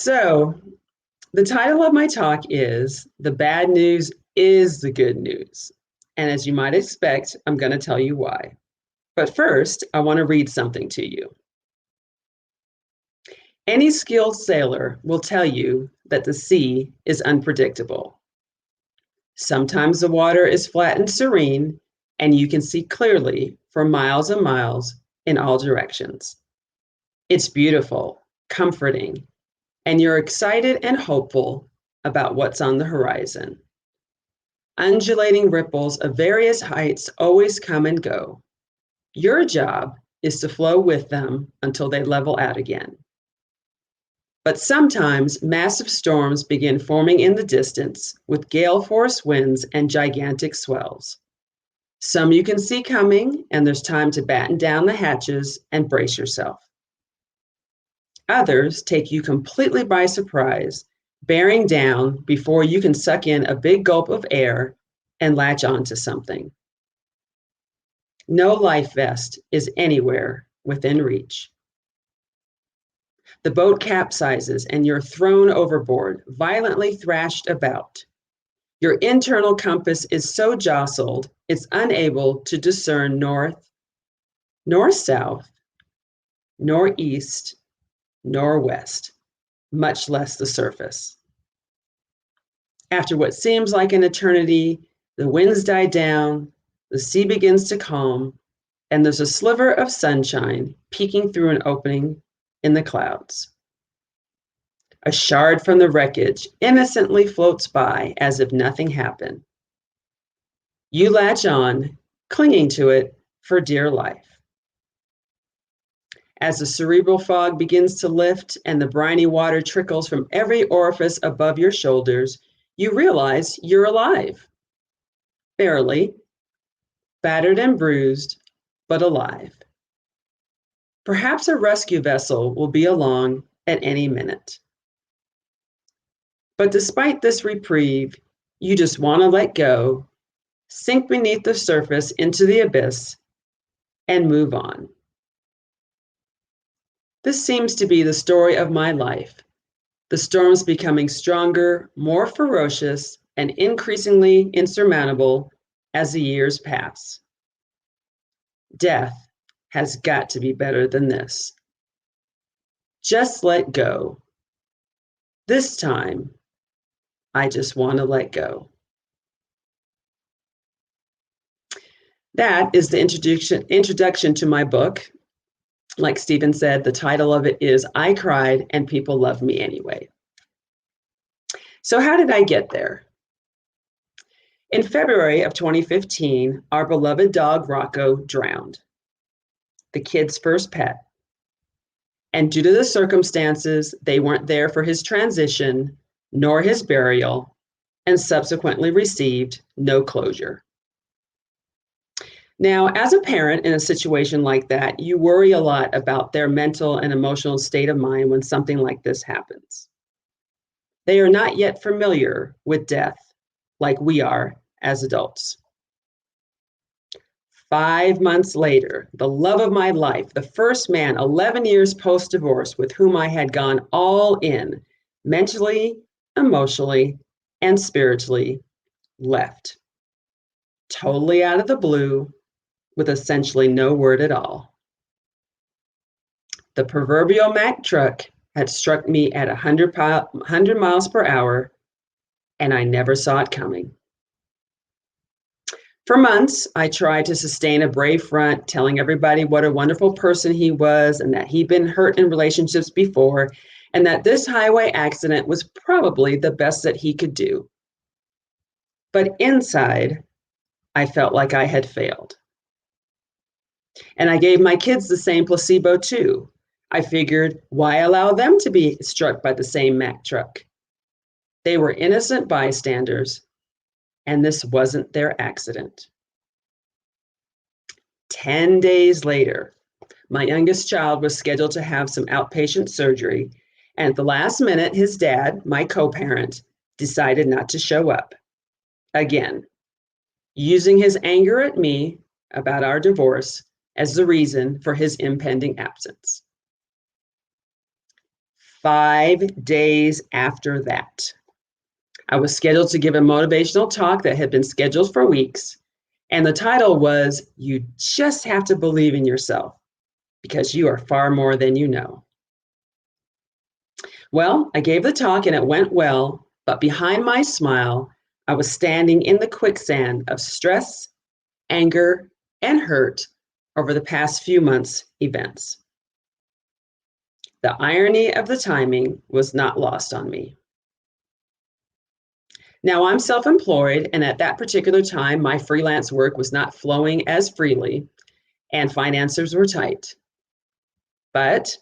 So, the title of my talk is The Bad News is the Good News. And as you might expect, I'm going to tell you why. But first, I want to read something to you. Any skilled sailor will tell you that the sea is unpredictable. Sometimes the water is flat and serene, and you can see clearly for miles and miles in all directions. It's beautiful, comforting, and you're excited and hopeful about what's on the horizon. Undulating ripples of various heights always come and go. Your job is to flow with them until they level out again. But sometimes massive storms begin forming in the distance with gale force winds and gigantic swells. Some you can see coming, and there's time to batten down the hatches and brace yourself. Others take you completely by surprise, bearing down before you can suck in a big gulp of air and latch onto something. No life vest is anywhere within reach. The boat capsizes and you're thrown overboard, violently thrashed about. Your internal compass is so jostled, it's unable to discern north, nor south, nor east, nor west, much less the surface. After what seems like an eternity, the winds die down, the sea begins to calm, and there's a sliver of sunshine peeking through an opening in the clouds. A shard from the wreckage innocently floats by as if nothing happened. You latch on, clinging to it for dear life. As the cerebral fog begins to lift and the briny water trickles from every orifice above your shoulders, you realize you're alive. Barely, battered and bruised, but alive. Perhaps a rescue vessel will be along at any minute. But despite this reprieve, you just want to let go, sink beneath the surface into the abyss, and move on. This seems to be the story of my life. The storms becoming stronger, more ferocious, and increasingly insurmountable as the years pass. Death has got to be better than this. Just let go. This time, I just want to let go. That is the introduction to my book. Like Stephen said, the title of it is I Cried and People Love Me Anyway. So how did I get there? In February of 2015, our beloved dog Rocco drowned, the kid's first pet. And due to the circumstances, they weren't there for his transition, nor his burial, and subsequently received no closure. Now, as a parent in a situation like that, you worry a lot about their mental and emotional state of mind when something like this happens. They are not yet familiar with death like we are as adults. 5 months later, the love of my life, the first man 11 years post-divorce with whom I had gone all in, mentally, emotionally, and spiritually, left. Totally out of the blue, with essentially no word at all. The proverbial Mack truck had struck me at 100 miles per hour, and I never saw it coming. For months, I tried to sustain a brave front, telling everybody what a wonderful person he was and that he'd been hurt in relationships before, and that this highway accident was probably the best that he could do. But inside, I felt like I had failed. And I gave my kids the same placebo too. I figured, why allow them to be struck by the same Mack truck? They were innocent bystanders, and this wasn't their accident. 10 days later, my youngest child was scheduled to have some outpatient surgery, and at the last minute, his dad, my co-parent, decided not to show up. Again, using his anger at me about our divorce as the reason for his impending absence. 5 days after that, I was scheduled to give a motivational talk that had been scheduled for weeks. And the title was, "You Just Have to Believe in Yourself because you are far more than you know." Well, I gave the talk and it went well, but behind my smile, I was standing in the quicksand of stress, anger, and hurt over the past few months' events. The irony of the timing was not lost on me. Now, I'm self-employed, and at that particular time, my freelance work was not flowing as freely, and finances were tight. But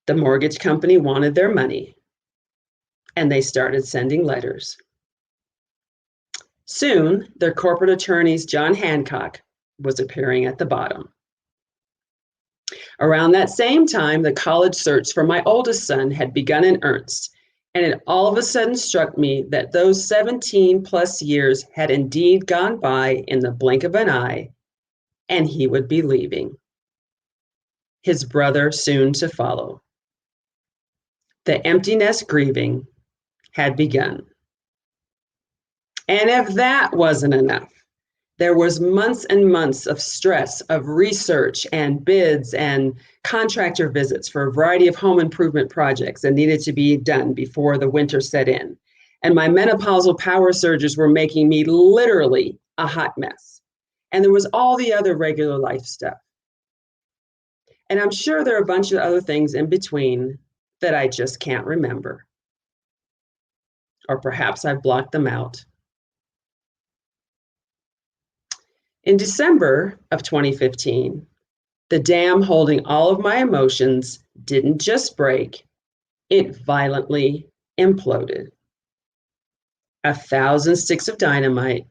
the mortgage company wanted their money, and they started sending letters. Soon, their corporate attorney's John Hancock was appearing at the bottom. Around that same time, the college search for my oldest son had begun in earnest, and it all of a sudden struck me that those 17 plus years had indeed gone by in the blink of an eye, and he would be leaving. His brother soon to follow. The empty nest grieving had begun. And if that wasn't enough, there was months and months of stress of research and bids and contractor visits for a variety of home improvement projects that needed to be done before the winter set in. And my menopausal power surges were making me literally a hot mess. And there was all the other regular life stuff. And I'm sure there are a bunch of other things in between that I just can't remember. Or perhaps I've blocked them out. In December of 2015, the dam holding all of my emotions didn't just break, it violently imploded. 1,000 sticks of dynamite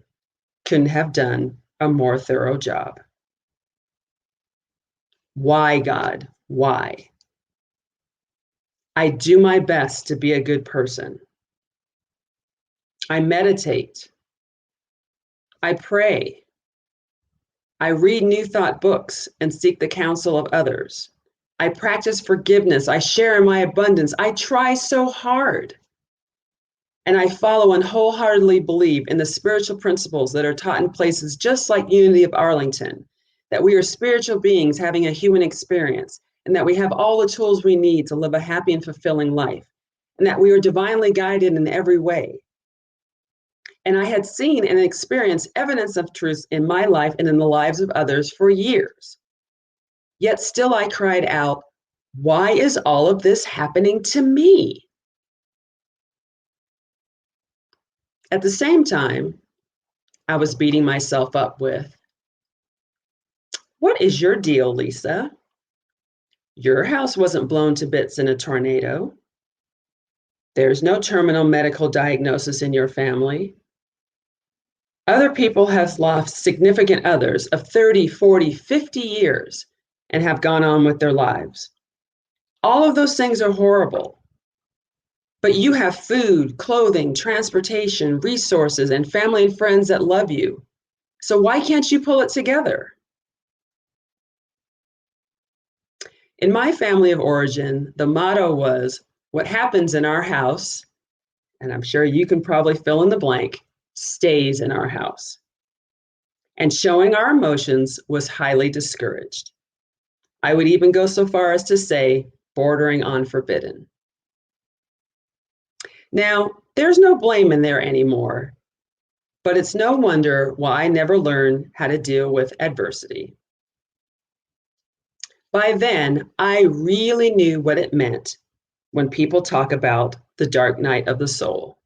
couldn't have done a more thorough job. Why, God? Why? I do my best to be a good person. I meditate. I pray. I read New Thought books and seek the counsel of others. I practice forgiveness. I share in my abundance. I try so hard. And I follow and wholeheartedly believe in the spiritual principles that are taught in places just like Unity of Arlington, that we are spiritual beings having a human experience, and that we have all the tools we need to live a happy and fulfilling life, and that we are divinely guided in every way. And I had seen and experienced evidence of truth in my life and in the lives of others for years. Yet still I cried out, why is all of this happening to me? At the same time, I was beating myself up with, what is your deal, Lysa? Your house wasn't blown to bits in a tornado. There's no terminal medical diagnosis in your family. Other people have lost significant others of 30, 40, 50 years and have gone on with their lives. All of those things are horrible. But you have food, clothing, transportation, resources, and family and friends that love you. So why can't you pull it together? In my family of origin, the motto was, what happens in our house, and I'm sure you can probably fill in the blank, stays in our house. And showing our emotions was highly discouraged. I would even go so far as to say, bordering on forbidden. Now, there's no blame in there anymore, but it's no wonder why I never learned how to deal with adversity. By then, I really knew what it meant when people talk about the dark night of the soul.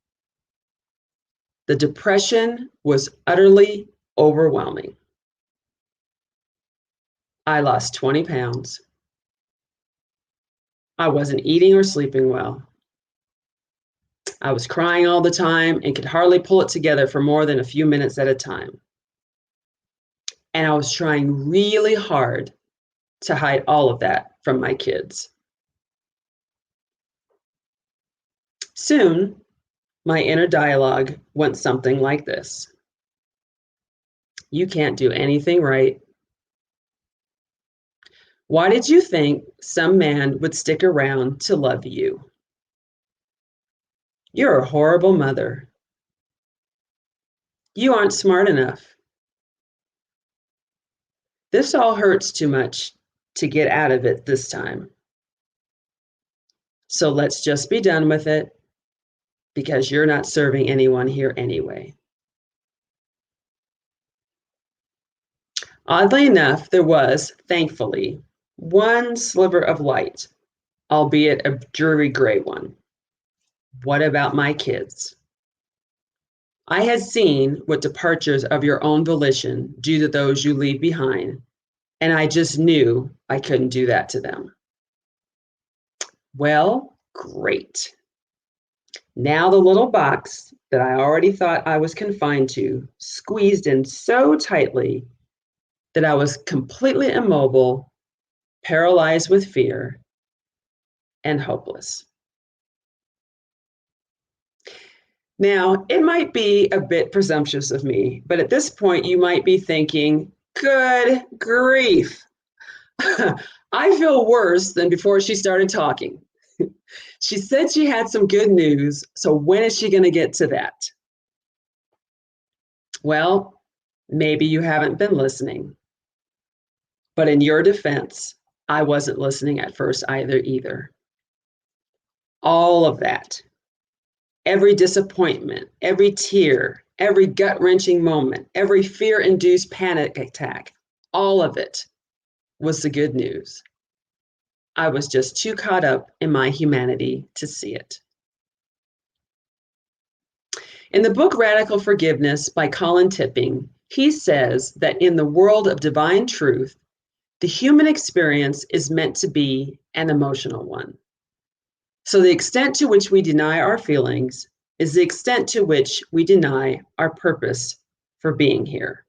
The depression was utterly overwhelming. I lost 20 pounds. I wasn't eating or sleeping well. I was crying all the time and could hardly pull it together for more than a few minutes at a time. And I was trying really hard to hide all of that from my kids. Soon, my inner dialogue went something like this. You can't do anything right. Why did you think some man would stick around to love you? You're a horrible mother. You aren't smart enough. This all hurts too much to get out of it this time. So let's just be done with it because you're not serving anyone here anyway. Oddly enough, there was, thankfully, one sliver of light, albeit a dreary gray one. What about my kids? I had seen what departures of your own volition do to those you leave behind, and I just knew I couldn't do that to them. Well, great. Now the little box that I already thought I was confined to squeezed in so tightly that I was completely immobile, paralyzed with fear, and hopeless. Now, it might be a bit presumptuous of me, but at this point, you might be thinking, good grief. I feel worse than before she started talking. She said she had some good news, so when is she going to get to that? Well, maybe you haven't been listening. But in your defense, I wasn't listening at first either. All of that, every disappointment, every tear, every gut-wrenching moment, every fear-induced panic attack, all of it was the good news. I was just too caught up in my humanity to see it. In the book Radical Forgiveness by Colin Tipping, he says that in the world of divine truth, the human experience is meant to be an emotional one. So the extent to which we deny our feelings is the extent to which we deny our purpose for being here.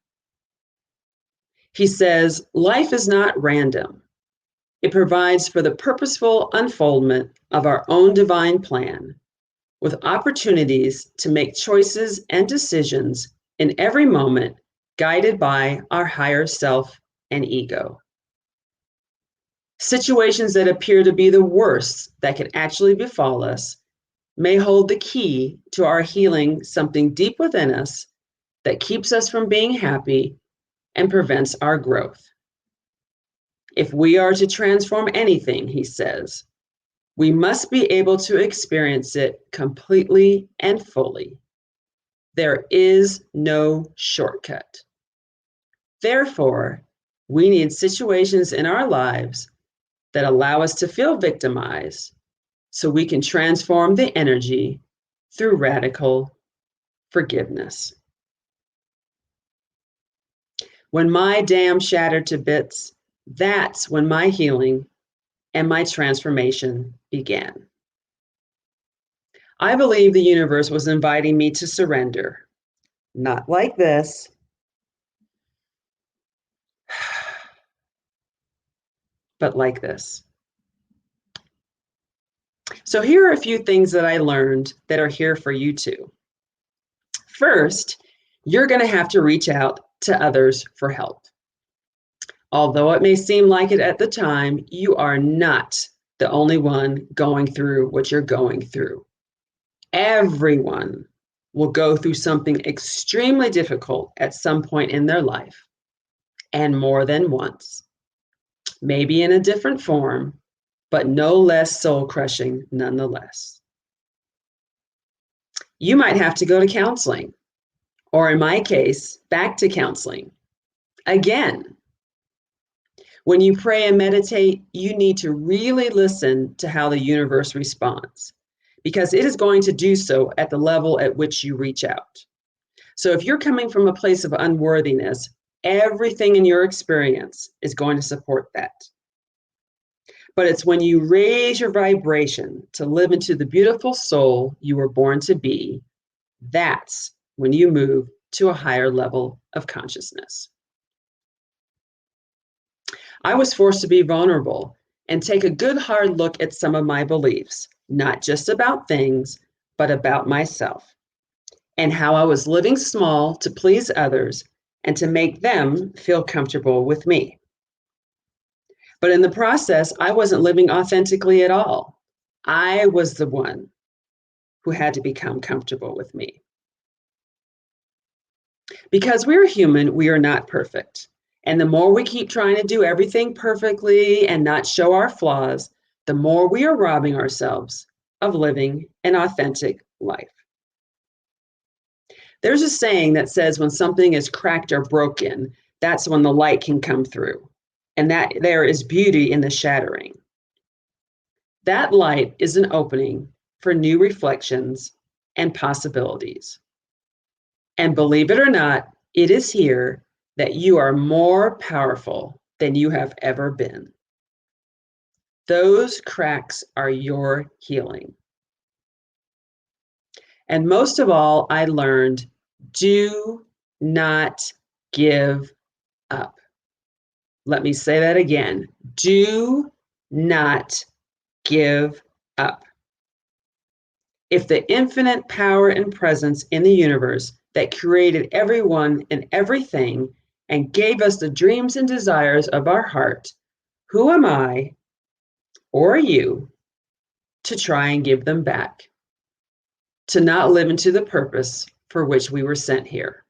He says, life is not random. It provides for the purposeful unfoldment of our own divine plan, with opportunities to make choices and decisions in every moment, guided by our higher self and ego. Situations that appear to be the worst that could actually befall us may hold the key to our healing something deep within us that keeps us from being happy and prevents our growth. If we are to transform anything, he says, we must be able to experience it completely and fully. There is no shortcut. Therefore, we need situations in our lives that allow us to feel victimized so we can transform the energy through radical forgiveness. When my dam shattered to bits, that's when my healing and my transformation began. I believe the universe was inviting me to surrender, not like this, but like this. So here are a few things that I learned that are here for you too. First, you're going to have to reach out to others for help. Although it may seem like it at the time, you are not the only one going through what you're going through. Everyone will go through something extremely difficult at some point in their life, and more than once. Maybe in a different form, but no less soul-crushing nonetheless. You might have to go to counseling, or in my case, back to counseling. Again, when you pray and meditate, you need to really listen to how the universe responds, because it is going to do so at the level at which you reach out. So if you're coming from a place of unworthiness, everything in your experience is going to support that. But it's when you raise your vibration to live into the beautiful soul you were born to be, that's when you move to a higher level of consciousness. I was forced to be vulnerable and take a good hard look at some of my beliefs, not just about things, but about myself, and how I was living small to please others and to make them feel comfortable with me. But in the process, I wasn't living authentically at all. I was the one who had to become comfortable with me. Because we're human, we are not perfect. And the more we keep trying to do everything perfectly and not show our flaws, the more we are robbing ourselves of living an authentic life. There's a saying that says when something is cracked or broken, that's when the light can come through, and that there is beauty in the shattering. That light is an opening for new reflections and possibilities. And believe it or not, it is here that you are more powerful than you have ever been. Those cracks are your healing. And most of all, I learned, do not give up. Let me say that again. Do not give up. If the infinite power and presence in the universe that created everyone and everything and gave us the dreams and desires of our heart, who am I or you to try and give them back? To not live into the purpose for which we were sent here.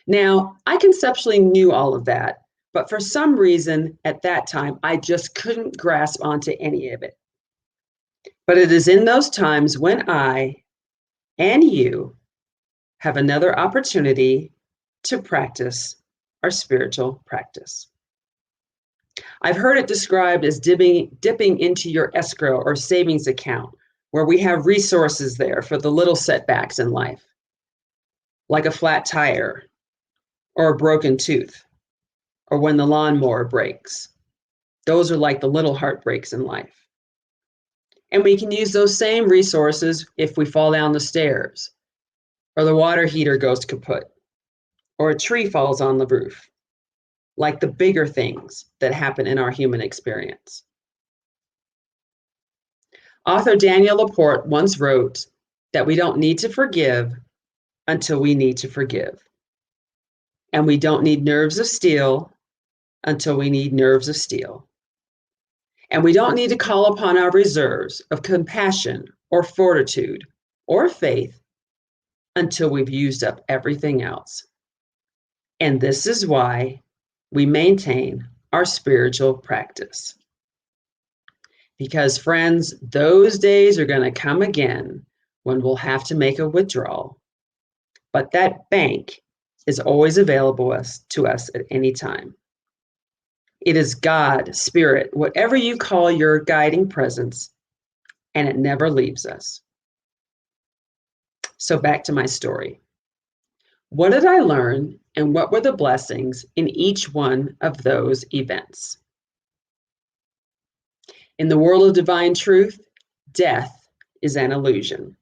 Now, I conceptually knew all of that, but for some reason at that time, I just couldn't grasp onto any of it. But it is in those times when I and you have another opportunity to practice our spiritual practice. I've heard it described as dipping into your escrow or savings account, where we have resources there for the little setbacks in life, like a flat tire or a broken tooth, or when the lawnmower breaks. Those are like the little heartbreaks in life. And we can use those same resources if we fall down the stairs, or the water heater goes kaput, or a tree falls on the roof, like the bigger things that happen in our human experience. Author Daniel Laporte once wrote that we don't need to forgive until we need to forgive. And we don't need nerves of steel until we need nerves of steel. And we don't need to call upon our reserves of compassion or fortitude or faith until we've used up everything else. And this is why we maintain our spiritual practice. Because, friends, those days are going to come again when we'll have to make a withdrawal. But that bank is always available to us at any time. It is God, Spirit, whatever you call your guiding presence, and it never leaves us. So back to my story. What did I learn, and what were the blessings in each one of those events? In the world of divine truth, death is an illusion.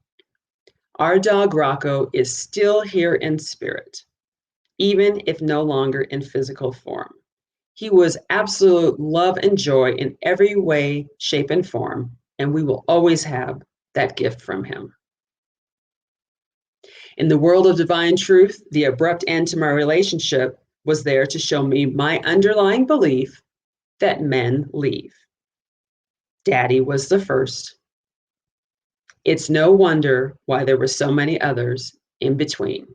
Our dog Rocco is still here in spirit, even if no longer in physical form. He was absolute love and joy in every way, shape, and form, and we will always have that gift from him. In the world of divine truth, the abrupt end to my relationship was there to show me my underlying belief that men leave. Daddy was the first. It's no wonder why there were so many others in between.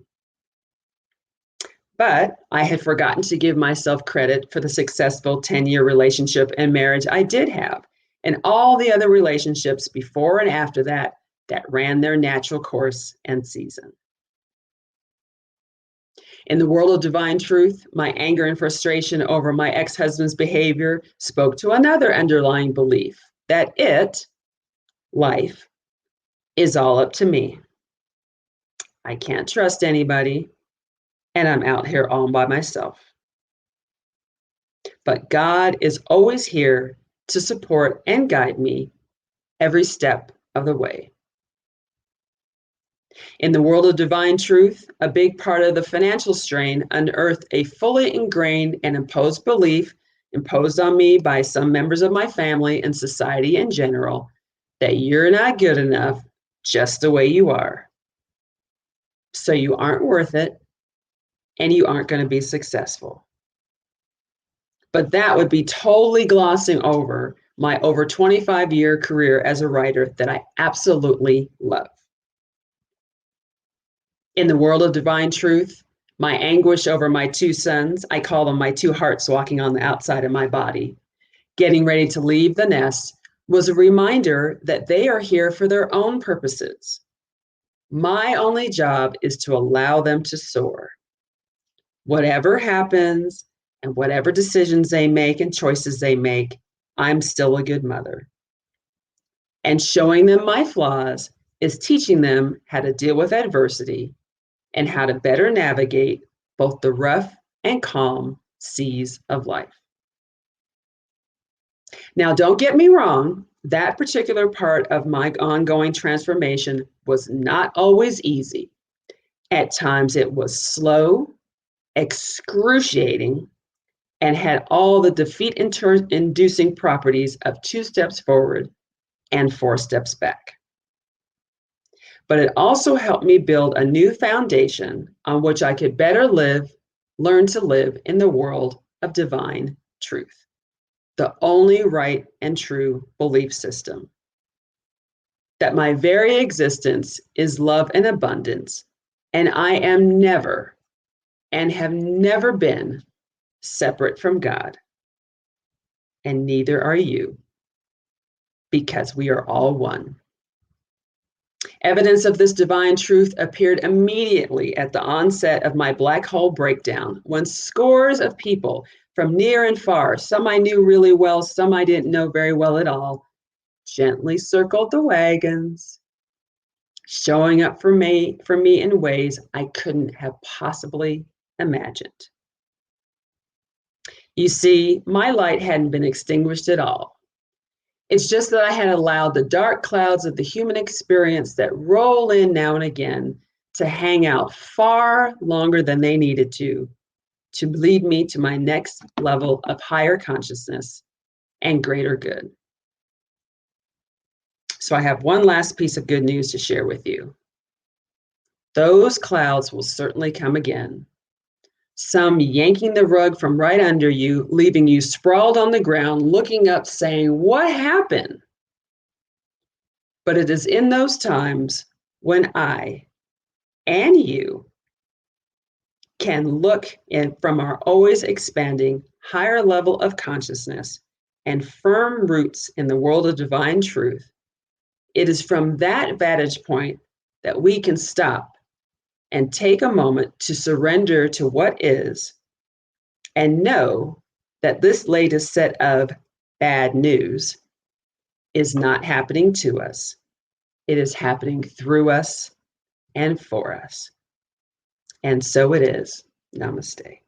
But I had forgotten to give myself credit for the successful 10-year relationship and marriage I did have, and all the other relationships before and after that ran their natural course and season. In the world of divine truth, my anger and frustration over my ex-husband's behavior spoke to another underlying belief that life, is all up to me. I can't trust anybody, and I'm out here all by myself. But God is always here to support and guide me every step of the way. In the world of divine truth, a big part of the financial strain unearthed a fully ingrained and imposed belief imposed on me by some members of my family and society in general that you're not good enough just the way you are. So you aren't worth it, and you aren't going to be successful. But that would be totally glossing over my over 25-year career as a writer that I absolutely love. In the world of divine truth, my anguish over my two sons, I call them my two hearts walking on the outside of my body, getting ready to leave the nest, was a reminder that they are here for their own purposes. My only job is to allow them to soar. Whatever happens and whatever decisions they make and choices they make, I'm still a good mother. And showing them my flaws is teaching them how to deal with adversity and how to better navigate both the rough and calm seas of life. Now, don't get me wrong, that particular part of my ongoing transformation was not always easy. At times it was slow, excruciating, and had all the defeat-inducing properties of 2 steps forward and 4 steps back. But it also helped me build a new foundation on which I could better learn to live in the world of divine truth, the only right and true belief system. That my very existence is love and abundance, and I am never and have never been separate from God. And neither are you, because we are all one. Evidence of this divine truth appeared immediately at the onset of my black hole breakdown, when scores of people from near and far, some I knew really well, some I didn't know very well at all, gently circled the wagons, showing up for me in ways I couldn't have possibly imagined. You see, my light hadn't been extinguished at all. It's just that I had allowed the dark clouds of the human experience that roll in now and again to hang out far longer than they needed to lead me to my next level of higher consciousness and greater good. So I have one last piece of good news to share with you. Those clouds will certainly come again. Some yanking the rug from right under you, leaving you sprawled on the ground, looking up, saying, "What happened?" But it is in those times when I and you can look in from our always expanding higher level of consciousness and firm roots in the world of divine truth. It is from that vantage point that we can stop and take a moment to surrender to what is and know that this latest set of bad news is not happening to us. It is happening through us and for us. And so it is. Namaste.